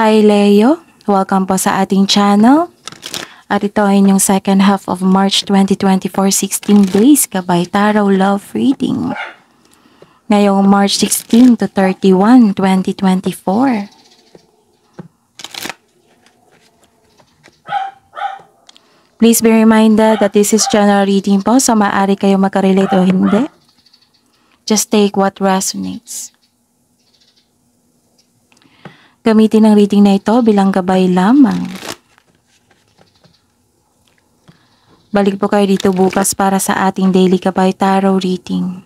Hi Leo, welcome po sa ating channel. At ito ay inyong second half of March 2024, 16 days Gabay Tarot Love Reading. Ngayong March 16 to 31, 2024. Please be reminded that this is general reading po, so maaari kayo makarelate o hindi. Just take what resonates. Gamitin ang reading na ito bilang gabay lamang. Balik po kayo dito bukas para sa ating daily Gabay Tarot reading.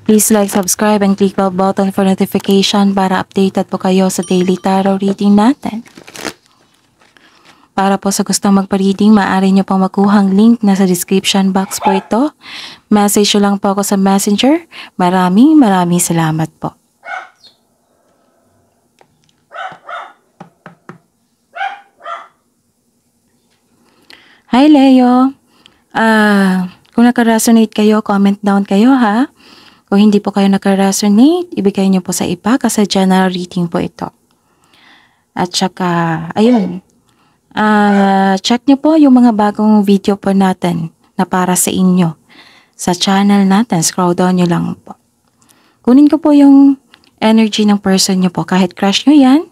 Please like, subscribe, and click bell button for notification para updated po kayo sa daily tarot reading natin. Para po sa gustong magpa-reading, maaari nyo pong makuhang link na sa description box po ito. Message nyo lang po ako sa messenger. Maraming salamat po. Hi Leo! Kung naka-resonate kayo, comment down kayo ha. Kung hindi po kayo naka-resonate, ibigay nyo po sa iba kasi general reading po ito. At saka, ayun. Check nyo po yung mga bagong video po natin na para sa inyo. Sa channel natin, scroll down nyo lang po. Kunin ko po yung energy ng person nyo po. Kahit crush nyo yan,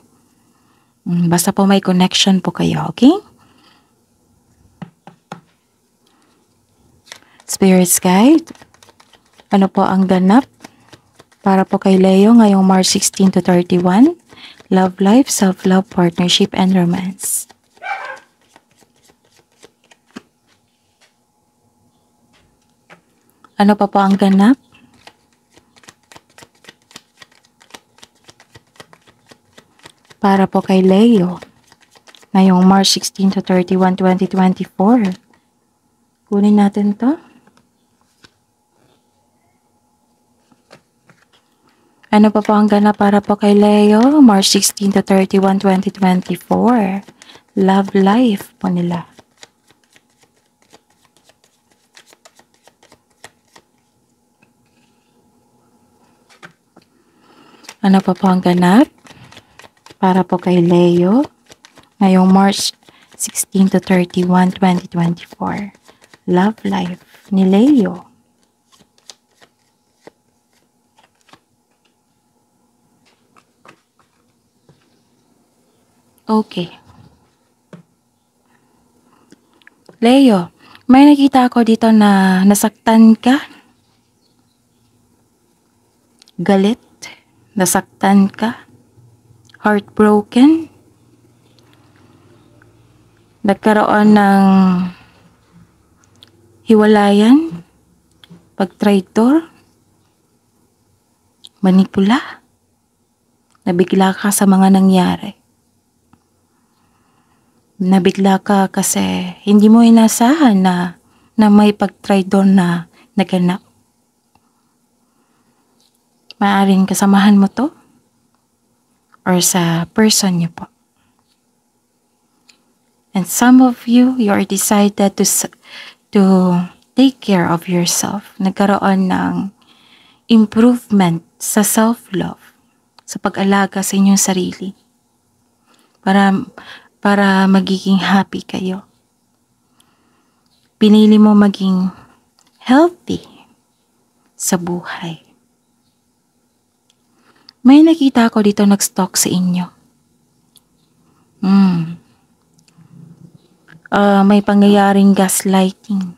basta po may connection po kayo, okay? Spirit's Guide, ano po ang ganap para po kay Leo ngayong March 16 to 31? Love life, self-love, partnership, and romance. Ano pa po ang ganap? Para po kay Leo ngayong March 16 to 31, 2024. Kunin natin to. Ano pa po ang ganap para po kay Leo? March 16 to 31, 2024. Love life po nila. Ano pa po ang ganap para po kay Leo? Ngayong March 16 to 31, 2024. Love life ni Leo. Okay. Leo, may nakita ako dito na nasaktan ka. Galit. Nasaktan ka. Heartbroken. Nagkaroon ng hiwalayan. Pagtraitor. Manipula. Nabigla ka sa mga nangyari. Nabigla ka kasi hindi mo inasahan na may pagtraidor na naganap. Maaaring kasamahan mo to or sa person niyo po. And some of you are decided to take care of yourself. Nagkaroon ng improvement sa self-love, sa pag-alaga sa inyong sarili. Para magiging happy kayo. Pinili mo maging healthy sa buhay. May nakita ko dito nag-stalk sa inyo. May pangyayaring gaslighting.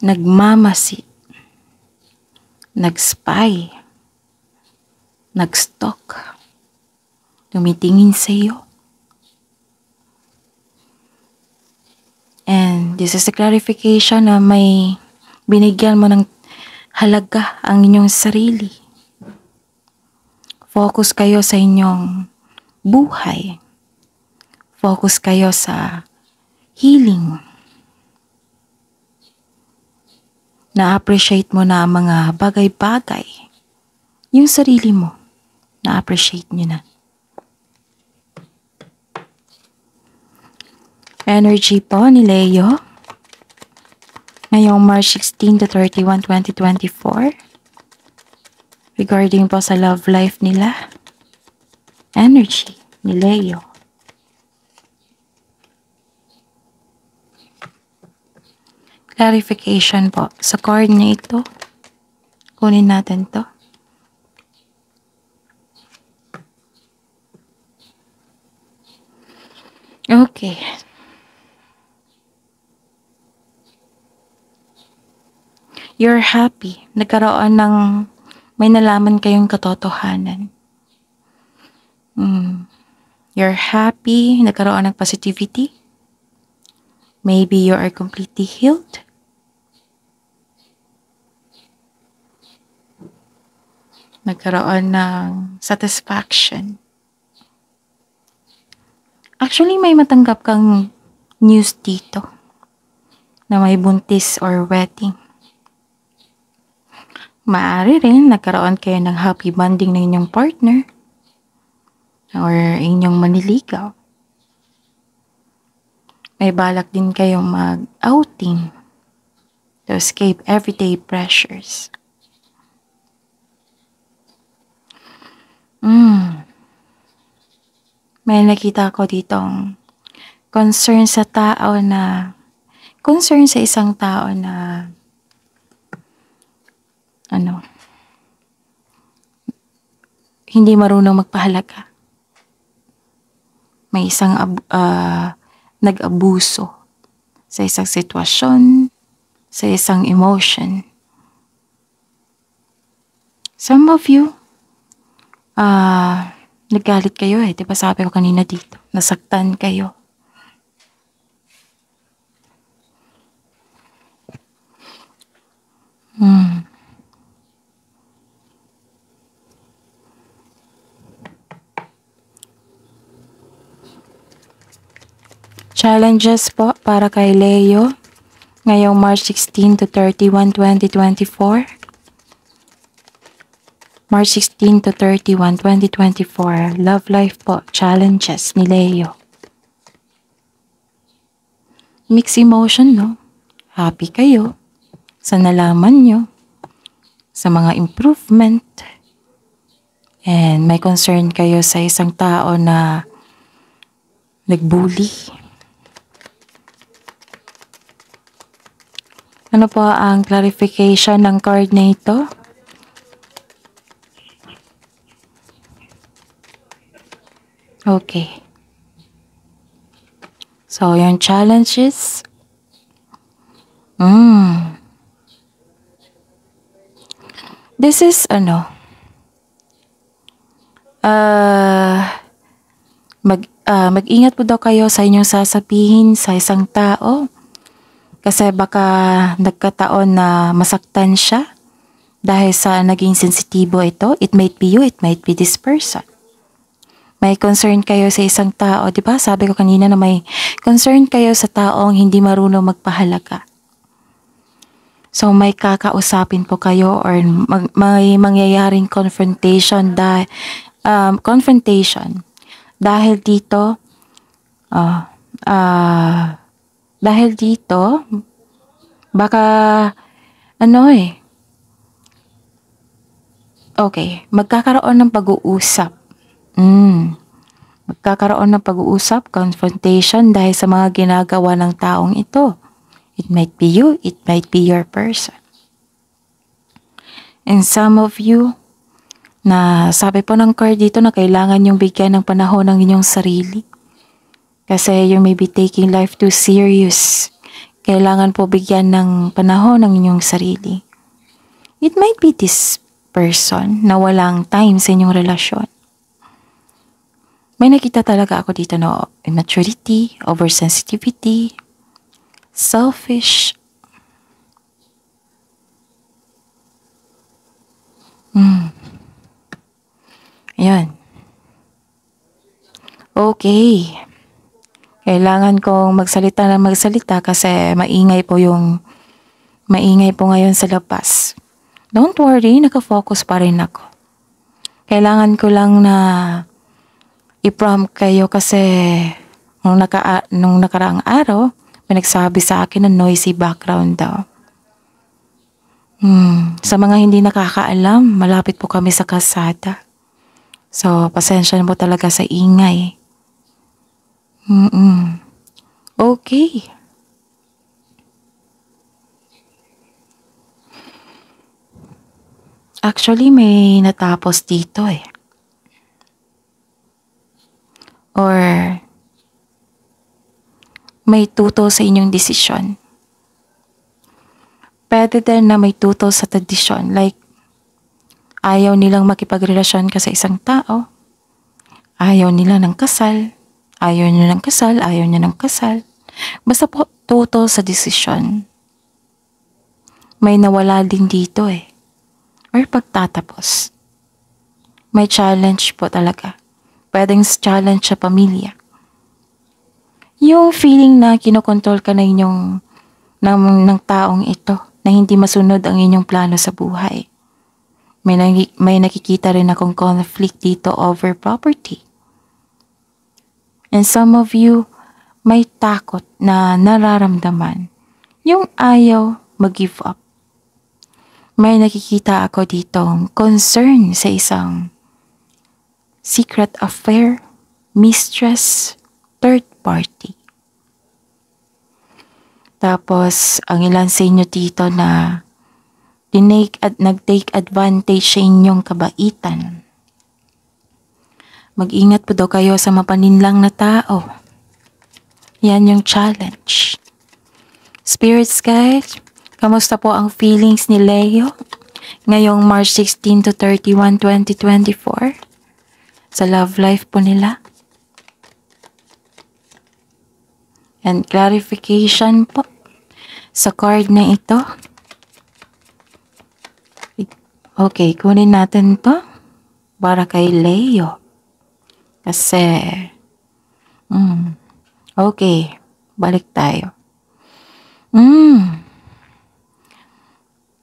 Nagmamasid. Nag-spy. Nag-stalk. Tumitingin sa iyo. And this is a clarification na may binigyan mo ng halaga ang inyong sarili. Focus kayo sa inyong buhay. Focus kayo sa healing. Na-appreciate mo na ang mga bagay-bagay. Yung sarili mo, na-appreciate nyo na. Energy po ni Leo. ngayong March 16 to 31, 2024. Regarding po sa love life nila. Energy ni Leo. Clarification po sa card na ito. Kunin natin to. Okay. You're happy. Nagkaroon ng may nalaman kayong katotohanan. You're happy. Nagkaroon ng positivity. Maybe you are completely healed. Nagkaroon ng satisfaction. Actually, may matanggap kang news dito na may buntis or wedding. Maaari rin nagkaroon kayo ng happy bonding ng inyong partner or inyong manliligaw. May balak din kayong mag-outing to escape everyday pressures. May nakita ko ditong concern sa isang tao na hindi marunong magpahalaga. May isang nag-abuso sa isang sitwasyon, sa isang emotion. Some of you, naggalit kayo eh. Diba sabi ko kanina dito, nasaktan kayo. Challenges po para kay Leo ngayong March 16 to 31, 2024. March 16 to 31, 2024. Love life po. Challenges ni Leo. Mixed emotion, no? Happy kayo sa nalaman nyo, sa mga improvement. And may concern kayo sa isang tao na nagbully. Ano po ang clarification ng card na ito? Okay. So, yung challenges. This is mag-ingat po daw kayo sa inyong sasabihin sa isang tao. Kasi baka nagkataon na masaktan siya dahil sa naging sensitibo ito. It might be you, it might be this person. May concern kayo sa isang tao, di ba? Sabi ko kanina na may concern kayo sa taong hindi marunong magpahalaga. So may kakausapin po kayo or may mangyayaring confrontation dahil dito, baka, okay, magkakaroon ng pag-uusap. Magkakaroon ng pag-uusap, confrontation dahil sa mga ginagawa ng taong ito. It might be you, it might be your person. And some of you, na sabi po ng card dito na kailangan yung bigyan ng panahon ng inyong sarili. Kasi you may be taking life too serious. Kailangan po bigyan ng panahon ng inyong sarili. It might be this person na walang time sa inyong relasyon. May nakita talaga ako dito na immaturity, oversensitivity, selfish. Ayan. Okay. Kailangan kong magsalita kasi maingay po ngayon sa labas. Don't worry, naka-focus pa rin ako. Kailangan ko lang na i-prompt kayo kasi nung nakaraang araw, may nagsabi sa akin na noisy background daw. Sa mga hindi nakakaalam, malapit po kami sa kalsada. So, pasensya na po talaga sa ingay. Okay. Actually, may natapos dito eh. Or may tutol sa inyong desisyon. Pwede din na may tutol sa tradisyon. Like, ayaw nilang makipagrelasyon ka sa isang tao. Ayaw nila ng kasal. Ayaw niya ng kasal. Ayaw niya ng kasal. Basta po tutol sa desisyon. May nawala din dito eh. Or pagtatapos. May challenge po talaga. Pwedeng challenge sa pamilya. Yung feeling na kinokontrol ka na inyong ng taong ito na hindi masunod ang inyong plano sa buhay. May nakikita rin akong conflict dito over property. And some of you may takot na nararamdaman. Yung ayaw mag-give up. May nakikita ako ditong concern sa isang secret affair, mistress, third party. Tapos, ang ilan sa inyo dito na nag-take advantage sa inyong kabaitan. Mag-ingat po daw kayo sa mapaninlang na tao. Yan yung challenge. Spirits guys, kamusta po ang feelings ni Leo ngayong March 16 to 31, 2024? Sa love life po nila? And clarification po sa card na ito. Okay, kunin natin to para kay Leo. Kasi, okay, balik tayo.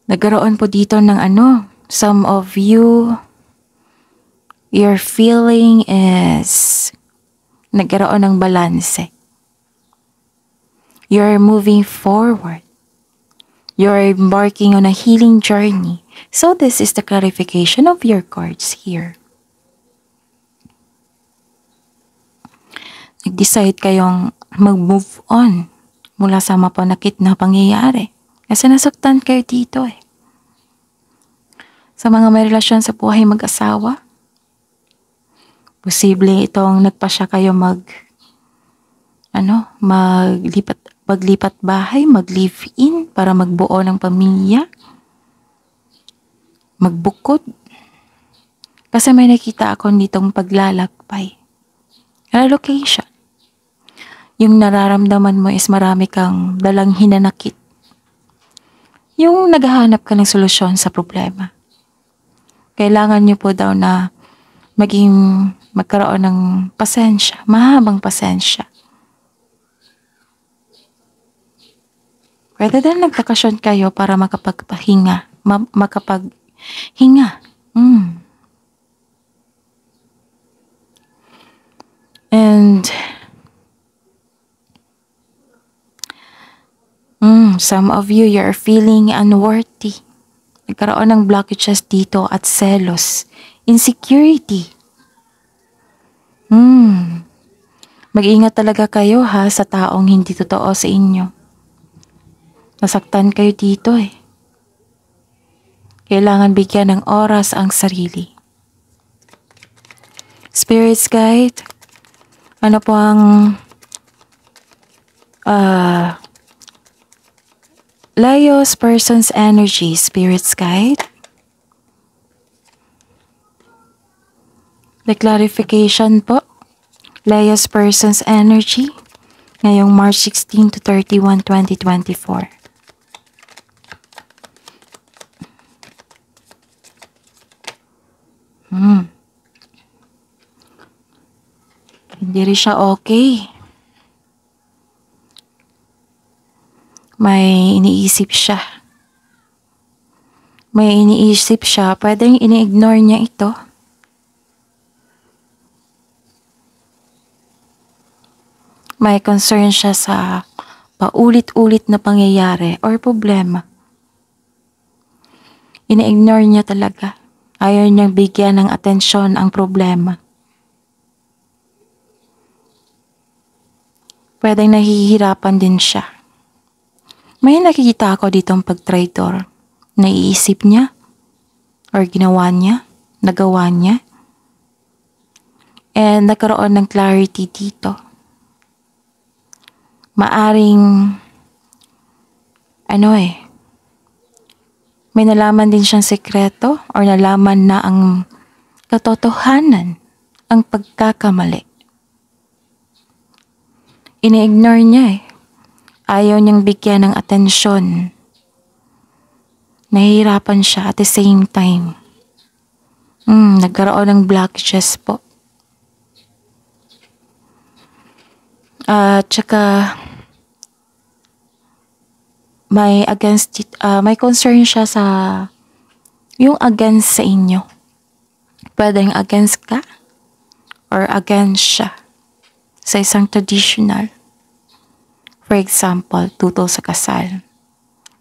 Nagkaroon po dito ng some of you, your feeling is nagkaroon ng balanse. You're moving forward. You're embarking on a healing journey. So this is the clarification of your cards here. Nag-decide kayong mag-move on mula sa mapanakit na pangyayari. Kasi nasaktan kayo dito eh. Sa mga may relasyon sa buhay mag-asawa, posible itong nagpasya kayo maglipat bahay, mag-live-in para magbuo ng pamilya, magbukod. Kasi may nakita ako nitong paglalakbay. Relocation. Yung nararamdaman mo is marami kang dalang hinanakit. Yung naghahanap ka ng solusyon sa problema. Kailangan nyo po daw na magkaroon ng pasensya, mahabang pasensya. Pwede din nagtakasyon kayo para makapaghinga. And some of you, you're feeling unworthy. Nagkaroon ng blockages dito at selos, insecurity. Mag-ingat talaga kayo ha sa taong hindi totoo sa inyo. Nasaktan kayo dito eh. Kailangan bigyan ng oras ang sarili. Spirits guide, ano po ang Leo's person's energy, spirits guide? The clarification po, Leo's person's energy ngayong March 16 to 31, 2024. Hindi rin siya okay. May iniisip siya. Pwedeng ini-ignore niya ito. May concern siya sa paulit-ulit na pangyayari or problema. Ina-ignore niya talaga. Ayaw niyang bigyan ng atensyon ang problema. Pwedeng nahihirapan din siya. May nakikita ako ditong pag-traitor. Naiisip niya or ginawa niya, nagawa niya. And nagkaroon ng clarity dito. Maaring, may nalaman din siyang sekreto or nalaman na ang katotohanan, ang pagkakamali. Ini-ignore niya eh. Ayaw niyang bigyan ng atensyon. Nahihirapan siya at the same time. Nagkaroon ng blockages po. Tsaka may concern siya sa yung against sa inyo. Pwedeng against ka or against siya sa isang traditional. For example, tutol sa kasal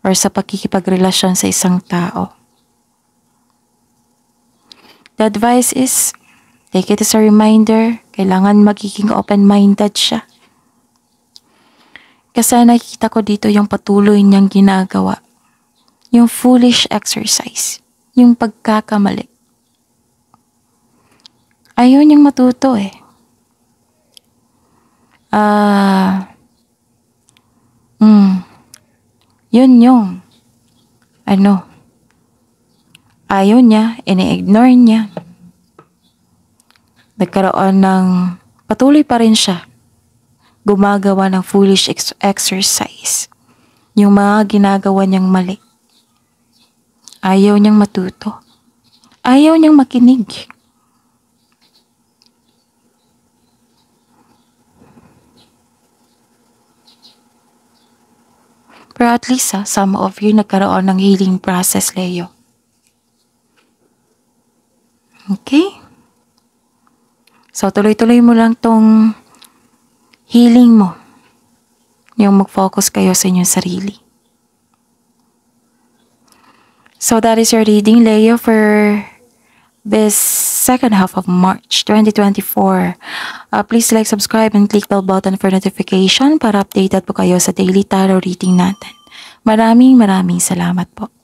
or sa pakikipagrelasyon sa isang tao. The advice is, take it as a reminder, kailangan magiging open-minded siya. Kasi nakikita ko dito yung patuloy niyang ginagawa. Yung foolish exercise. Yung pagkakamali. Ayaw niyang matuto eh. Yun yung ayaw niya, ini-ignore niya. Nagkaroon ng patuloy pa rin siya. Gumagawa ng foolish exercise. Yung mga ginagawa niyang mali. Ayaw niyang matuto. Ayaw niyang makinig. Pero at least some of you nagkaroon ng healing process, Leo. Okay? So, tuloy-tuloy mo lang tong healing mo. Yung mag-focus kayo sa inyong sarili. So, that is your reading, Leo, for this second half of March 2024. Please like, subscribe, and click the bell button for notification para updated po kayo sa daily tarot reading natin. Maraming salamat po.